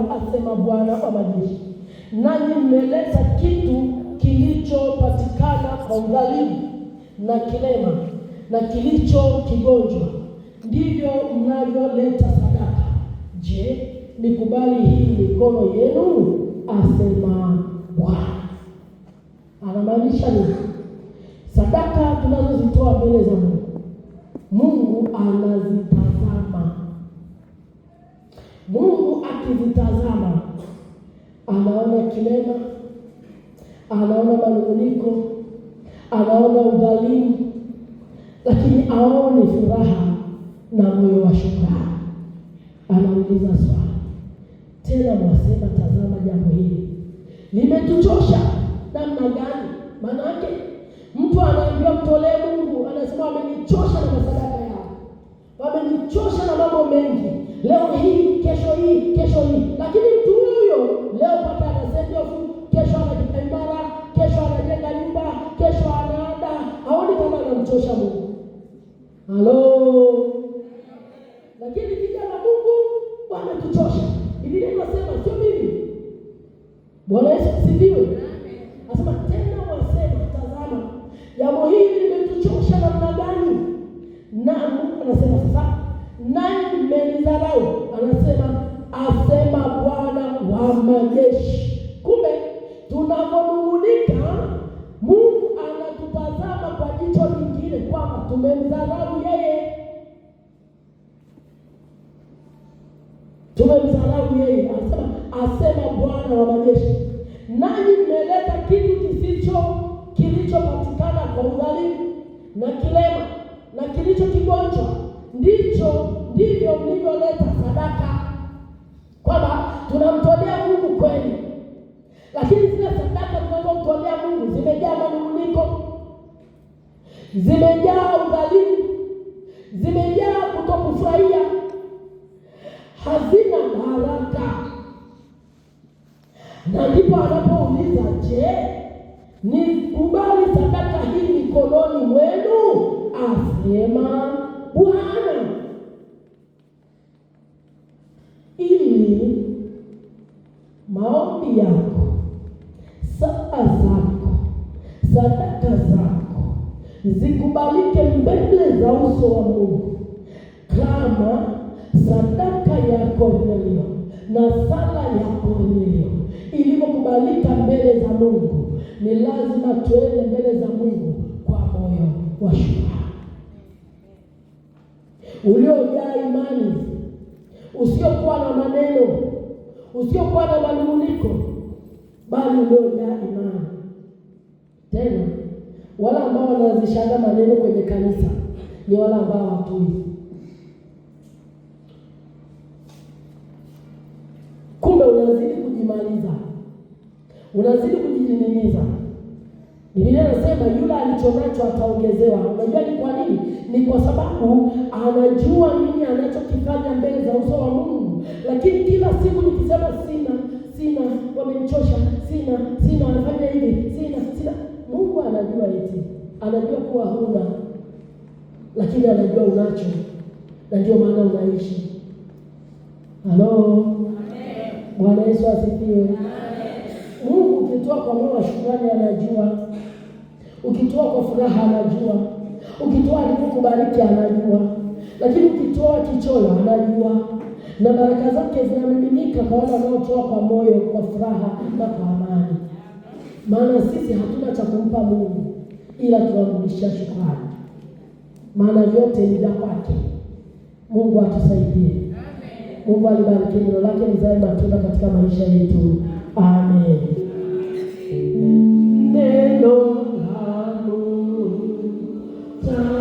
asema Bwana wa majeshi, nanyi mmeleta kitu kilichopatikana kwa udhalimu na kilema na kilicho kigonjwa, ndivyo mnavyoleta sadaka. Je, nikubali hii mikono yenu? Asema Bwana. Anamaanisha nini? Sadaka tunazozitoa mbele za Mungu, Mungu anazitazama. Mungu akizitazama, anaona kilema, anaona manunguniko, anaona udhalimu, lakini aone furaha na moyo wa shukrani. Anauliza swali, tena mwasema, tazama jambo hili limetuchosha namna gani? Maana yake mtu anaambiwa mtolee Mungu, anasema wamenichosha na sadaka yao, wamenichosha na mambo mengi, leo hii, kesho hii, kesho hii. Lakini mtu huyo leo pata anasendofu, kesho anajenga imara, kesho anajenga nyumba, kesho anaanda, haoni kama anamchosha Mungu. Halo. Lakini kijana Mungu wametuchosha. Biblia inasema sio mimi. Bwana Yesu asifiwe. Anasema tena wasema, tazama jambo hili limetuchosha namna gani? Na Mungu anasema sasa, nani mmenidharau? Anasema, asema Bwana wa majeshi. Kumbe tunaponung'unika, Mungu anatutazama kwa jicho lingine, kwamba tumemdharau yeye. Tumemdharau yeye. Anasema, asema Bwana wa majeshi, nanyi mmeleta kitu kilichopatikana kwa udhalimu na kilema na kilicho kigonjwa, ndivyo mlivyoleta sadaka. Kwamba tunamtolea Mungu kweli, lakini zile sadaka tunazomtolea Mungu zimejaa manunguniko, zimejaa udhalimu, zimejaa kutokufurahia, hazina baraka. Na ndipo anapouliza, je, nikubali sadaka hii mikononi mwenu? Asema Bwana, ili maombi yako, sala zako, sadaka zako zikubalike mbele za uso wa Mungu, kama sadaka ya Kornelio na sala ya Kornelio ilivyokubalika mbele za Mungu. Ni lazima tuende mbele za Mungu kwa moyo wa shukrani uliojaa imani, usiokuwa na maneno, usiokuwa na manunguniko, bali uliojaa imani. Tena wala ambao wanazishanga maneno kwenye kanisa ni wala ambao hatui. Kumbe unazidi kujimaliza, unazidi kujinimiza. Biblia inasema yule alichonacho ataongezewa. Unajua ni kwa nini? Ni kwa sababu anajua nini anachokifanya mbele za uso wa Mungu. Lakini kila siku nikisema sina, wamenichosha, sina, wanafanya hivi, sina. Mungu anajua eti, anajua kuwa huna, lakini anajua unacho, na ndio maana unaishi. Halo. Bwana Yesu asifiwe. Mungu ukitoa kwa moyo wa shukrani anajua. Ukitoa kwa furaha anajua. Ukitoa alikubariki anajua. Lakini ukitoa kichoyo anajua. Na baraka zake zinamiminika kwa wale wanaotoa kwa moyo, kwa furaha na kwa amani. Maana sisi hatuna cha kumpa Mungu ila tunamrudishia shukrani. Maana vyote ni vya kwake. Mungu atusaidie. Mungu alibariki neno lake lizae matunda katika maisha yetu. Amen.